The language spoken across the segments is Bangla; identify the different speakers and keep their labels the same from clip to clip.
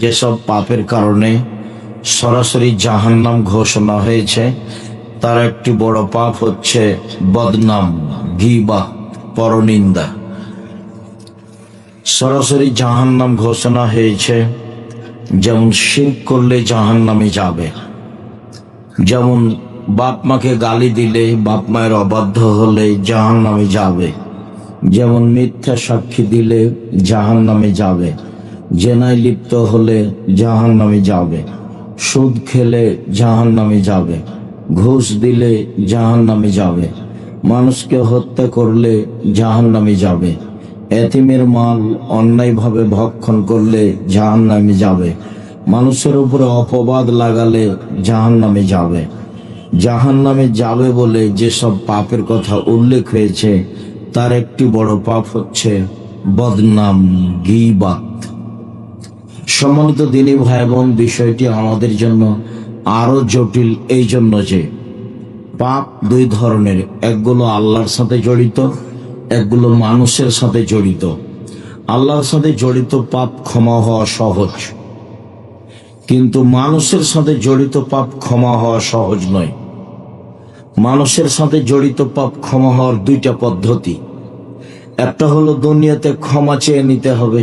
Speaker 1: যেসব পাপের কারণে সরাসরি জাহান্নাম ঘোষণা হয়েছে, তার একটি বড় পাপ হচ্ছে বদনাম, গীবাত, পরনিন্দা। সরাসরি জাহান্নাম ঘোষণা হয়েছে। যেমন শিরক করলে জাহান্নামে যাবে, যেমন বাপ মাকে গালি দিলে, বাপ মায়ের অবাধ্য হলে জাহান্নামে যাবে, যেমন মিথ্যা সাক্ষী দিলে জাহান্নামে যাবে, জেনায় লিপ্ত হলে জাহান্নামে যাবে, সুদ খেলে জাহান্নামে যাবে, ঘুষ দিলে জাহান্নামে যাবে, মানুষকে হত্যা করলে জাহান্নামে যাবে, এতিমের মাল অন্যায়ভাবে ভক্ষণ করলে জাহান্নামে যাবে, মানুষের উপরে অপবাদ লাগালে জাহান্নামে যাবে। জাহান্নামে যাবে বলে যেসব পাপের কথা উল্লেখ হয়েছে, তার একটি বড় পাপ হচ্ছে বদনাম, গীবাত। সম্মানিত দিনী ভাই বোন, বিষয়টি আমাদের জন্য আরো জটিল এই জন্য যে পাপ দুই ধরনের, একগুলো আল্লাহর সাথে জড়িত, একগুলো মানুষের সাথে জড়িত। আল্লাহর সাথে জড়িত পাপ ক্ষমা হওয়া সহজ, কিন্তু মানুষের সাথে জড়িত পাপ ক্ষমা হওয়া সহজ নয়। মানুষের সাথে জড়িত পাপ ক্ষমা হওয়ার দুইটা পদ্ধতি। একটা হলো দুনিয়াতে ক্ষমা চেয়ে নিতে হবে,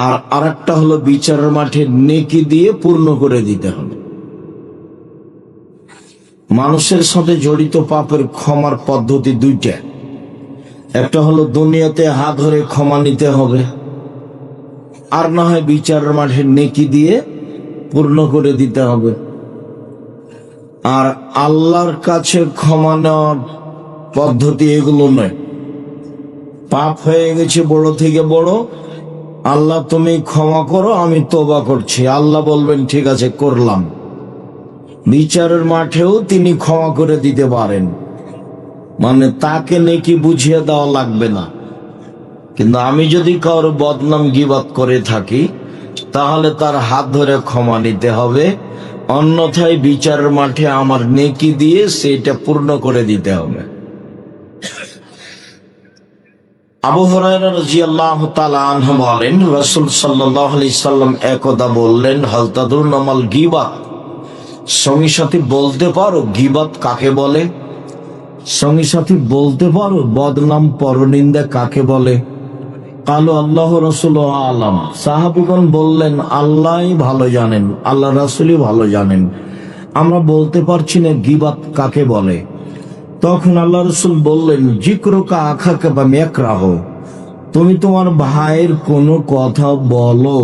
Speaker 1: আর আরেকটা হলো বিচারের মাঠে নেকি দিয়ে পূর্ণ করে দিতে হবে। মানুষের সাথে জড়িত পাপের ক্ষমার পদ্ধতি দুইটা। একটা হলো দুনিয়াতে হাত ধরে ক্ষমা নিতে হবে, আর না হয় বিচারের মাঠে নেকি দিয়ে পূর্ণ করে দিতে হবে। আর আল্লাহর কাছে ক্ষমা নেওয়ার পদ্ধতি এগুলো নয়। পাপ হয়ে গেছে বড় থেকে বড়, আল্লাহ তুমি ক্ষমা করো, আমি তওবা করছি। আল্লাহ বলবেন ঠিক আছে, করলাম। বিচারের মাঠেও তিনি ক্ষমা করে দিতে পারেন, মানে তাকে নেকি বুঝিয়ে দেওয়া লাগবে না। কিন্তু আমি যদি কারোর বদনাম গীবাত করে থাকি, তাহলে তার হাত ধরে ক্ষমা নিতে হবে, অন্যথায় বিচারের মাঠে আমার নেকি দিয়ে সেটা পূর্ণ করে দিতে হবে। আবু হুরায়রা রাদিয়াল্লাহু তাআলা আনহু বলেন, রাসূল সাল্লাল্লাহু আলাইহি সাল্লাম একদা বললেন, হাল তাদুরুনা মাল গীবাত, সঙ্গী সাথী বলতে পারো গীবাত কাকে বলে? সঙ্গী সাথী বলতে পারো বদনাম, পরনিন্দা কাকে বলে? কালু আল্লাহ রাসূল আলাম। সাহাবীগণ বললেন, আল্লাহই ভালো জানেন, আল্লাহ রাসূলই ভালো জানেন, আমরা বলতে পারছি না গীবাত কাকে বলে। তখন আল্লাহ রাসূল বললেন, যিকরুকা আখাকা বা ইয়াকরাহ, তুমি তোমার ভাইয়ের কোনো কথা বলো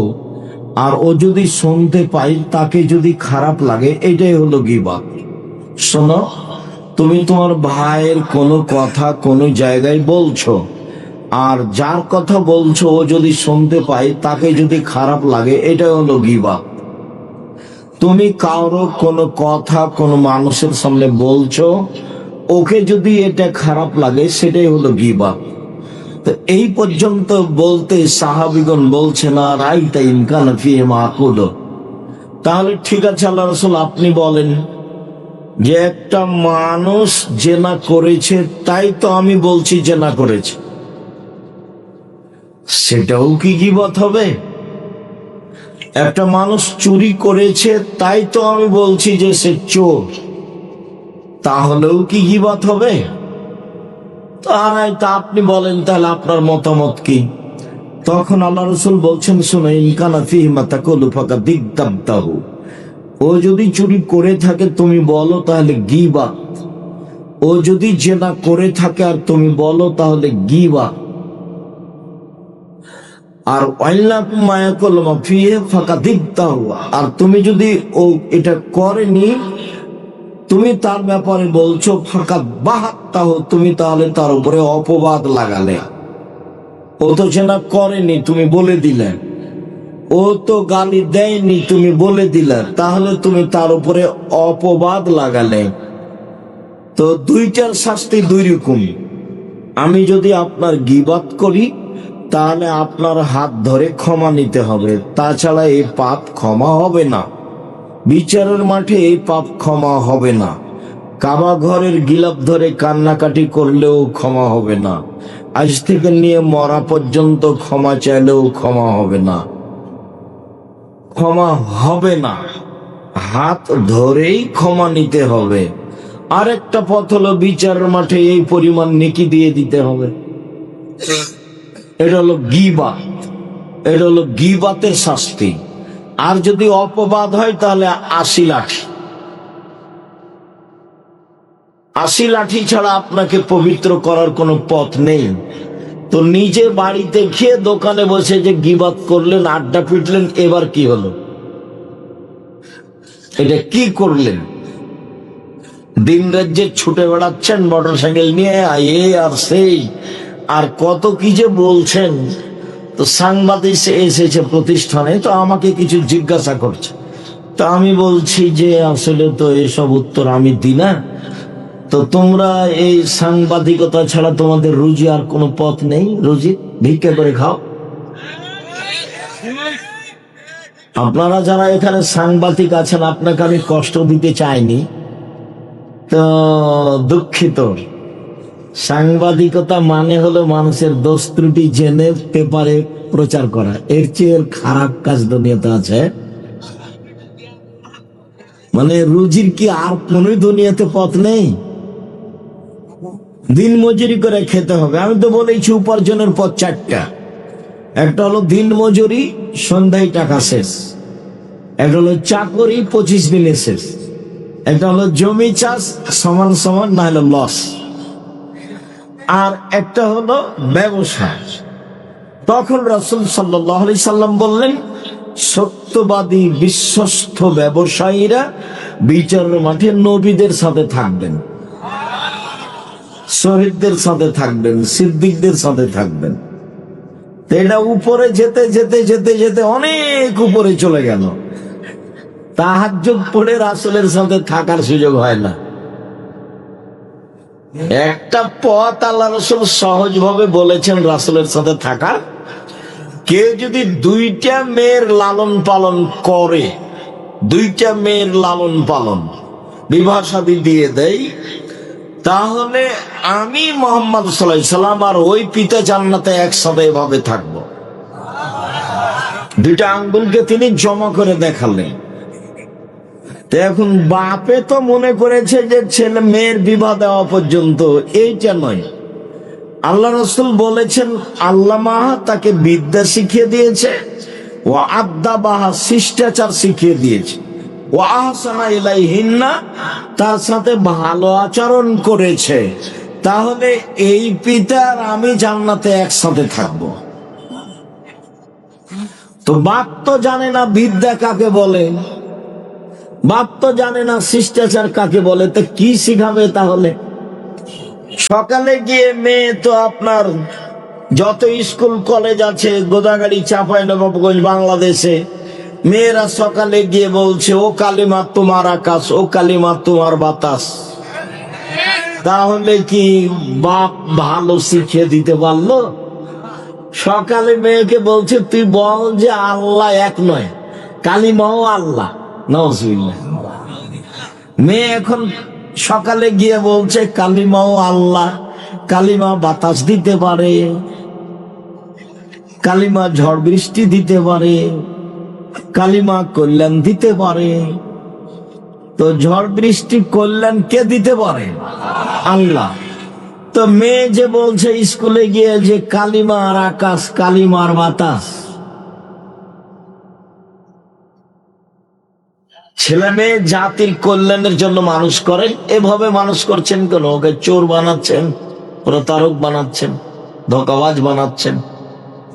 Speaker 1: আর ও যদি শুনতে পাই, তাকে যদি খারাপ লাগে, এটাই হলো গীবাত। শোনো, তুমি তোমার ভাইয়ের কোনো কথা কোনো জায়গায় বলছো, আর যার কথা বলছো ও যদি শুনতে পায়, তাকে যদি খারাপ লাগে, এটা হলো গীবাত। তুমি কারো কোনো কথা কোনো মানুষের সামনে বলছো, ওকে যদি এটা খারাপ লাগে, সেটাই হলো গীবাত। তো এই পর্যন্ত বলতে সাহাবীগণ বলছে না, রাইতা ইনকানা ফিহি মাকুল, তাহলে ঠিক আছে আল্লাহ রাসূল আপনি বলেন যে একটা মানুষ জেনা করেছে, তাই তো আমি বলছি জেনা করেছে, সেটাও কি গীবাত হবে? একটা মানুষ চুরি করেছে, তাই তো আমি বলছি যে সে চোর, তাহলেও কি গীবাত হবে? তা আপনি বলেন, তাহলে আপনার মতামত কি? তখন আল্লাহ রাসূল বলছেন, শুনো, ইনকানা ফিহি মা তাকুলু ফাকাদিগতাবতাহু, ও যদি চুরি করে থাকে তুমি বলো, তাহলে গীবাত। ও যদি জেনা করে থাকে আর তুমি বলো, তাহলে গীবাত। আর ওয়াইলাকুম মা ইয়াকুলু মা ফিহি ফাকাদিগতাহু, আর তুমি যদি ও এটা করেনি, তুমি তার ব্যাপারে বলছো ফাঁকা বাহাত্তাহ, তুমি তাহলে তার উপরে অপবাদ লাগালে। ও তো জেনা করেনি, তুমি বলে দিলে। ও তো গালি দেয়নি, তুমি বলে দিলে, তাহলে তুমি তার উপরে অপবাদ লাগালে। তো দুইটার শাস্তি দুই রকম। আমি যদি আপনার গীবাত করি, তাহলে আপনার হাত ধরে ক্ষমা নিতে হবে, তাছাড়া এই পাপ ক্ষমা হবে না। বিচারের মাঠে এই পাপ ক্ষমা হবে না। কাবা ঘরের গিলাফ ধরে কান্নাকাটি করলেও ক্ষমা হবে না। আজ থেকে নিয়ে মরা পর্যন্ত ক্ষমা চাইলেও ক্ষমা হবে না। ক্ষমা হবে না, হাত ধরেই ক্ষমা নিতে হবে। আরেকটা পথ হলো বিচারের মাঠে এই পরিমাণ নেকি দিয়ে দিতে হবে। এটা হলো গীবাত, এটা হলো গীবাতের শাস্তি। আর যদি অপবাদ হয় তাহলে ৮০ লাঠি। ৮০ লাঠি ছাড়া আপনাকে পবিত্র করার কোনো পথ নেই। তো নিজে বাড়িতে খেয়ে দোকানে বসে যে গীবাত করলেন, আড্ডা পিটলেন, এবার কি হলো? এটা কি করলেন? দিন রাজ্যে ছুটে বেড়াচ্ছেন মোটর সাইকেল নিয়ে, এ আর সেই আর কত কি যে বলছেন। তো সাংবাদিক এসেছে প্রতিষ্ঠানে, তো আমাকে কিছু জিজ্ঞাসা করছে। তো আমি বলছি যে আসলে তো এসব উত্তর আমি দিই না। তো তোমরা এই সাংবাদিকতা ছাড়া তোমাদের রুজি আর কোনো পথ নেই? রুজি ভিক্ষা করে খাও। আপনারা যারা এখানে সাংবাদিক আছেন, আপনাকে আমি কষ্ট দিতে চাইনি, তো দুঃখিত। সাংবাদিকতা মানে হলো মানুষের দোষ ত্রুটি জেনে পেপারে প্রচার করা। এর চেয়ে খারাপ কাজ দুনিয়াতে আছে? মানে রুজির কি আর কোন দুনিয়াতে পথ নেই? দিন মজুরি করে খেতে হবে। আমি তো বলেছি উপার্জনের পথ ৪টা। একটা হলো দিন মজুরি, সন্ধ্যায় টাকা শেষ। একটা হলো চাকরি, ২৫ দিনে শেষ। একটা হলো জমি চাষ, সমান সমান না হলো লস। আর একটা হলো ব্যবসা। তখন রাসূল সাল্লাল্লাহু আলাইহি সাল্লাম বললেন, সত্যবাদী বিশ্বস্ত ব্যবসায়ীরা বিচারের মাঠে নবীদের সাথে থাকবেন, শহীদদের সাথে থাকবেন, সিদ্দিকদের সাথে থাকবেন। এটা উপরে যেতে যেতে যেতে যেতে অনেক উপরে চলে গেল। তাহাজ্জুদ পড়ে রাসূলের সাথে থাকার সুযোগ হয় না। একটা পথ আল্লাহ রাসূল সহজভাবে বলেছেন রাসূলের সাথে থাকার। কেউ যদি ২টা মেয়ের লালন পালন করে, ২টা মেয়ের লালন পালন বিবাহ শাদী দিয়ে দেয়, তাহলে আমি মুহাম্মদ সাল্লাল্লাহু আলাইহি সাল্লাম আর ওই পিতা জান্নাতে একসাথে এভাবে থাকবো। ২টা আঙ্গুলকে তিনি জমা করে দেখালেন। তো এখন বাপে তো মনে করেছে যে ছেলে মেয়ের বিবাহ দেওয়া পর্যন্ত, এইটা নয়। আল্লাহ রাসূল বলেছেন, আল্লামা তাকে বিদ্যা শিখিয়ে দিয়েছে, ও আদাবাহা শিষ্টাচার শিখিয়ে দিয়েছে, ও আহসানা ইলাইহিন্না তার সাথে ভালো আচরণ করেছে। তাহলে এই পিতা আর আমি জান্নাতে একসাথে থাকবো। তো বাপ তো জানে না বিদ্যা কাকে বলে, বাপ তো জানে না শিষ্টাচার কাকে বলে, তো কি শিখাবে তাহলে? সকালে গিয়ে মেয়ে তো আপনার যত স্কুল কলেজ আছে গোদাগাড়ি, চাঁপাইনবাবগঞ্জ, বাংলাদেশে মেয়েরা সকালে গিয়ে বলছে, ও কালিমা তোমার আকাশ, ও কালিমা তোমার বাতাস। তাহলে কি বাপ ভালো শিখিয়ে দিতে পারলো? সকালে মেয়েকে বলছে, তুই বল যে আল্লাহ এক নয়, কালিমাও আল্লাহ। নাউজুবিল্লাহ। মেয়ে এখন সকালে গিয়ে বলছে কালিমাও আল্লাহ, কালিমা বাতাস দিতে পারে, কালিমা ঝড় বৃষ্টি দিতে পারে, কালিমা কল্যাণ দিতে পারে। তো ঝড় বৃষ্টি কল্যাণ কে দিতে পারে? আল্লাহ। তো মেয়ে যে বলছে স্কুলে গিয়ে যে কালিমার আকাশ, কালিমার বাতাস। ছেলে মেয়ে জাতির কল্যাণের জন্য মানুষ করেন, এভাবে মানুষ করছেন কেন? ওকে চোর বানাচ্ছেন, প্রতারক বানাচ্ছেন, ধোঁকাবাজ বানাচ্ছেন।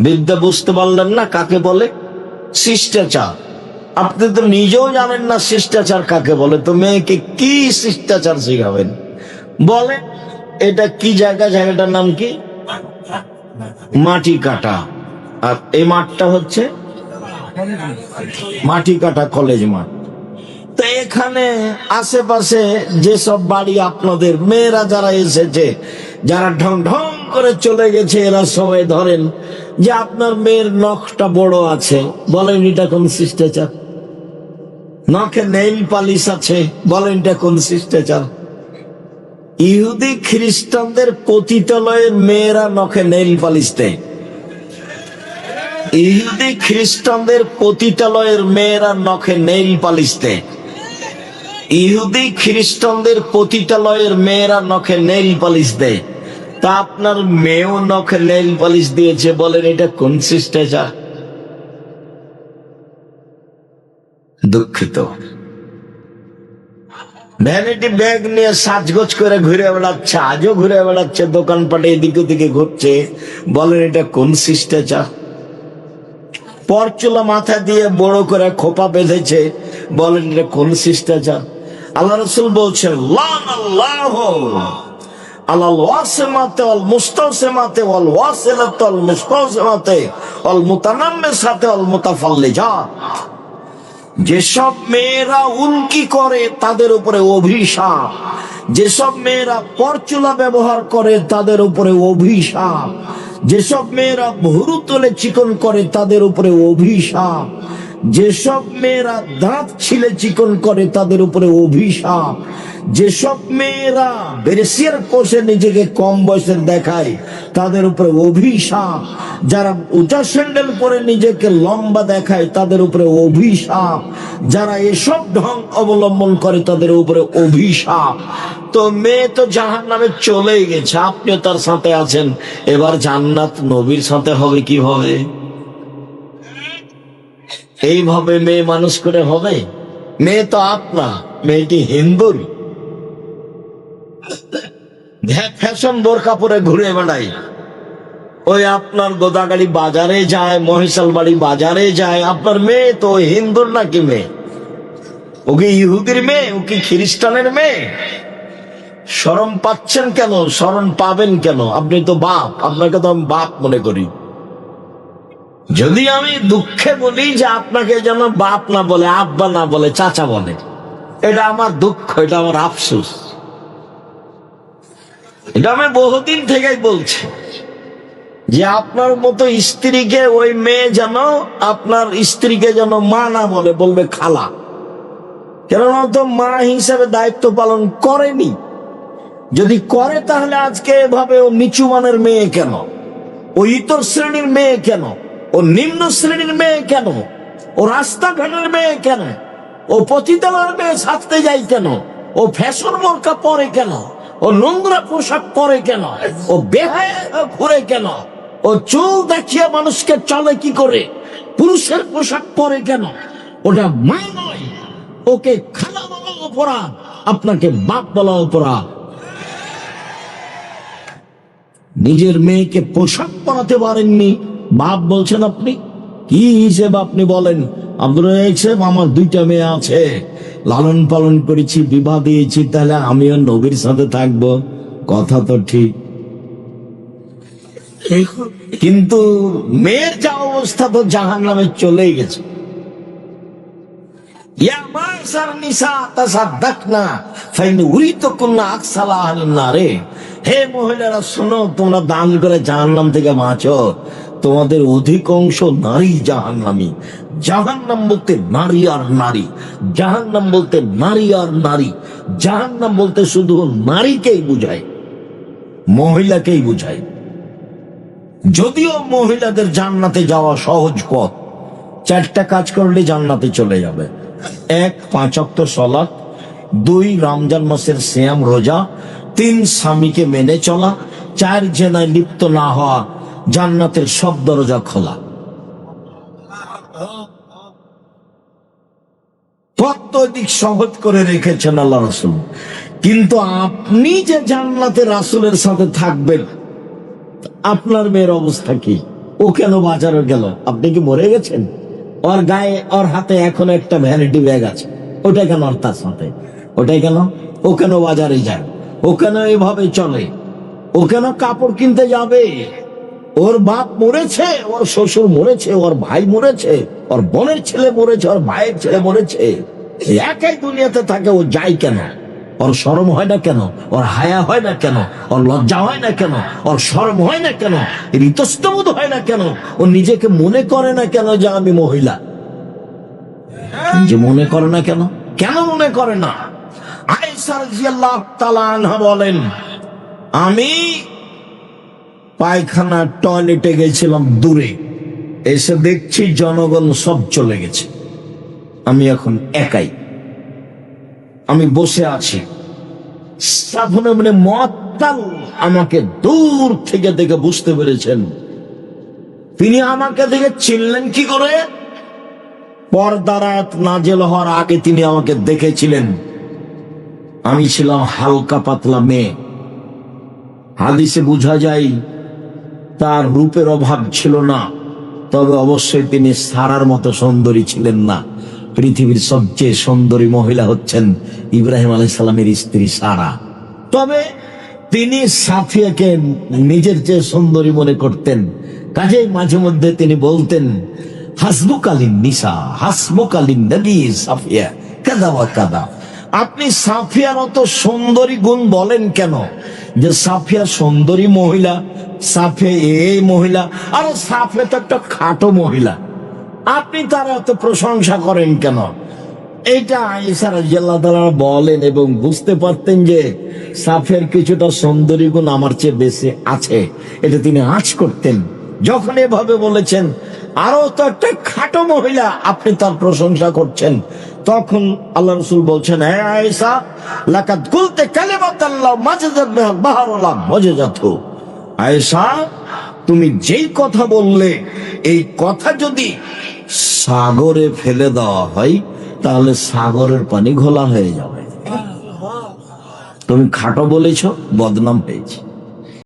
Speaker 1: বিদ্যা বুঝতে পারলেন না কাকে বলে? শিষ্টাচার। আপনি তো নিজেও জানেন না শিষ্টাচার কাকে বলে, তো মেয়েকে কি শিষ্টাচার শিখাবেন? বলে এটা কি জায়গা, জায়গাটার নাম কি? মাটি কাটা। আর এই মাঠটা হচ্ছে মাটি কাটা কলেজ মাঠ। তো এখানে আশেপাশে যেসব বাড়ি আপনাদের মেয়েরা যারা এসেছে, যারা ঢং ঢং করে চলে গেছে, এরা সবাই ধরেন যে আপনার মেয়ের নখটা বড় আছে, বলেন এটা কোন শিষ্টাচার? নখে নেইল পালিশ আছে, বলেন এটা কোন শিষ্টাচার? ইহুদি খ্রিস্টানদের পতিতালয়ের মেয়েরা নখে নেইল পালিশ দেয়। ইহুদি খ্রিস্টানদের পতিতালয়ের মেয়েরা নখে নেইল পালিশ দেয়। ইহুদি খ্রিস্টানদের পতিতালয়ের মেয়েরা নখে নেইল পালিশ দেয়। তা আপনার মেয়েও নখে নেইল পালিশ দিয়েছে, বলেন এটা কোন শিষ্টাচার? দুঃখিত। ভ্যানিটি ব্যাগ নিয়ে সাজগোজ করে ঘুরে বেড়াচ্ছে, আজও ঘুরে বেড়াচ্ছে, দোকানপাটে এদিকে ওদিকে ঘুরছে, বলেন এটা কোন শিষ্টাচার? পরচুলা মাথা দিয়ে বড় করে খোপা বেঁধেছে, বলেন এটা কোন শিষ্টাচার? আল্লাহ রাসূল বলছেন লানাল্লাহু আলাল ওয়াসিমাতি ওয়াল মুস্তাসিমাতি ওয়াল ওয়াসিলাতি ওয়াল মুস্তাসিমাতি ওয়াল মুতানাম্মিসাতি ওয়াল মুতাফাল্লিজাত। যেসব মেয়েরা উল্কি করে তাদের উপরে অভিশাপ, যেসব মেয়েরা পরচুলা ব্যবহার করে তাদের উপরে অভিশাপ, যেসব মেয়েরা ভুরু তুলে চিকন করে তাদের উপরে অভিশাপ, যেসব মেয়েরা দাঁত ছিলে চিকন করে তাদের উপরে অভিশাপ, যেসব মেয়েরা বেরেসিয়ার কোষে নিজেকে কম বয়সের দেখায় তাদের উপরে অভিশাপ, যারা উঁচা স্যান্ডেল পরে নিজেকে লম্বা দেখায় তাদের উপরে অভিশাপ, যারা এসব ঢং অবলম্বন করে তাদের উপরে অভিশাপ। তো মেয়ে তো জাহান্নামে চলেই গেছে, আপনিও তার সাথে আছেন, এবার জান্নাত নবীর সাথে হবে কিভাবে? এইভাবে মেয়ে মানুষ করে হবে? মেয়ে তো আপনার, মেয়েটি হিন্দুর, ফ্যাশন বোরকা পরে ঘুরে বেড়ায়, ওই আপনার গোদাগাড়ি বাজারে যায়, মহিষাল বাড়ি বাজারে যায়। আপনার মেয়ে তো হিন্দুর নাকি মেয়ে? ও কি ইহুদির মেয়ে? ও কি খ্রিস্টানের মেয়ে? শরম পাচ্ছেন কেন? শরম পাবেন কেন? আপনি তো বাপ, আপনাকে তো আমি বাপ মনে করি। যদি আমি দুঃখে বলি যে আপনাকে যেন বাপ না বলে, আব্বা না বলে, চাচা বলে, এটা আমার দুঃখ, এটা আমার আফসোস। এটা আমি বহুদিন থেকেই বলছি যে আপনার মতো স্ত্রীকে ওই মেয়ে যেন আপনার স্ত্রীকে যেন মা না বলে, বলবে খালা। কেননা তো মা হিসেবে দায়িত্ব পালন করেনি। যদি করে তাহলে আজকে এভাবে ও নিচু মানের মেয়ে কেন? ও ইতর শ্রেণীর মেয়ে কেন? ও নিম্ন শ্রেণীর মেয়ে কেন? ও রাস্তাঘাটের মেয়ে কেন? ও পতিতালয়ের মেয়ে সাজতে যায় কেন? ও ফ্যাশন বোরকা পরে কেন? ও নোংরা পোশাক পরে কেন? ও বেহায়া ঘুরে কেন? ও চুল দেখিয়ে মানুষকে চলে কি করে? পুরুষের পোশাক পরে কেন? ওটা মা নয়, ওকে খালা বলা অপরাধ, আপনাকে বাপ বলা অপরাধ। নিজের মেয়েকে পোশাক পরাতে পারেননি, বাপ বলছেন আপনি? কি হিসেবে আপনি বলেন? আব্দুর রাজ্জাক সাহেব, আমার 2টা মেয়ে আছে, লালন পালন করেছি, বিবাহ দিয়েছি, তাহলে আমিও নবীর সাথে থাকবো। কথা তো ঠিক, কিন্তু মেয়ের যা অবস্থা তো জাহান্নামে চলেই গেছে। ইয়া মাশার নিসা তাসাদদাকনা ফাইন উরিতুকুন্না আকসালা আহলিন নারে। হে মহিলারা শোনো, তোমরা দান করে জাহান্নাম থেকে বাঁচো, তোমাদের অধিকাংশ নারী জাহান্নামী। জাহান্নাম বলতে নারী আর নারী, জাহান্নাম বলতে নারী আর নারী, জাহান্নাম বলতে শুধু নারীকেই বুঝায়, মহিলাকেই বুঝায়। যদিও মহিলাদের জান্নাতে যাওয়া সহজ পথ, 4টা কাজ করলে জান্নাতে চলে যাবে। 1, 5 ওয়াক্ত সালাত, 2, রমজান মাসের সিয়াম রোজা, 3, স্বামীকে মেনে চলা, 4, জেনায় লিপ্ত না হওয়া, জান্নাতের সব দরজা খোলা। প্রত্যেক সহজ করে রেখেছেন আল্লাহ রাসূল। কিন্তু আপনি যে জান্নাতে রাসূলের সাথে থাকবেন, আপনার মেয়ের অবস্থা কি? ও কেন বাজারে গেল? আপনি কি মরে গেছেন? ওর গায়ে, ওর হাতে এখন একটা ভ্যানিটি ব্যাগ আছে, ওটা কেন আর তার সাথে? ওটাই কেন? ও কেন বাজারে যায়? ও কেন এভাবে চলে? ও কেন কাপড় কিনতে যাবে? ওর বাপ মরেছে, ওর শ্বশুর মরেছে, ওর ভাই মরেছে, ওর বোনের ছেলে মরেছে, ওর ভাইয়ের ছেলে মরেছে, একই দুনিয়াতে থাকে, ও যায় কেন? ওর শরম হয় না কেন? ওর হায়া হয় না কেন? ওর লজ্জা হয় না কেন? ওর শরম হয় না কেন? ইতস্তবোধ হয় না কেন? ও নিজেকে মনে করে না কেন যে আমি মহিলা? যে মনে করে না কেন? কেন মনে করে না? আয়েশা রাদিয়াল্লাহু তাআলা আনহা বলেন, আমি পায়খানা টয়লেটে গেছিলাম দূরে, এসে দেখছি জনগণ সব চলে গেছে, আমি এখন একাই, আমি বসে আছি। সাফনে মানে মুআত্তাল আমাকে দূর থেকে দেখে বুঝতে পেরেছেন। তিনি আমাকে দেখে চিনলেন কি করে? পর্দার আয়াত নাযিল হওয়ার আগে তিনি আমাকে দেখেছিলেন। আমি ছিলাম হালকা পাতলা মেয়ে। হাদিসে বোঝা যায় তার রূপের অভাব ছিল না, তবে অবশ্যই তিনি সারার মতো সুন্দরী ছিলেন না। পৃথিবীর সবচেয়ে সুন্দরী মহিলা হচ্ছেন ইব্রাহিম আলাইহিস সালামের স্ত্রী সারা। তবে তিনি সাফিয়াকে নিজের চেয়ে সুন্দরী মনে করতেন। কাজেই মাঝে মধ্যে তিনি বলতেন, হাসবুকালিন নিসা হাসবুকালিন নবী সাফিয়া কাদা ওয়া কাদা। আপনি সাফিয়ার অত সুন্দরী গুণ বলেন কেন? যে সাফিয়া সুন্দরী মহিলা, সাফিয়া এই মহিলা, আর সাফিয়া তো একটা খাটো মহিলা, আপনি তার এত প্রশংসা করেন কেন? এইটা আয়েশা রাদিয়াল্লাহু তাআলা বলেন এবং বুঝতে পারতেন যে সাফিয়ার কিছুটা সুন্দরী গুণ আমার চেয়ে বেশি আছে, এটা তিনি আঁচ করতেন। যখন এভাবে বলেছেন আরো তো একটা খাটো মহিলা, আপনি তার প্রশংসা করছেন, তখন আল্লাহ রাসূল বলছেন, হে আয়েশা, লাকাদ কুলতে কালিমাতাল্লাহ মাজাজাত বিহাল বাহরুল্লাহ মাজাজাতু। আয়েশা, তুমি যেই কথা বললে, এই কথা যদি সাগরে ফেলে দেওয়া হয় তাহলে সাগরের পানি ঘোলা হয়ে যাবে। তুমি খাটো বলেছ, বদনাম হয়েছে।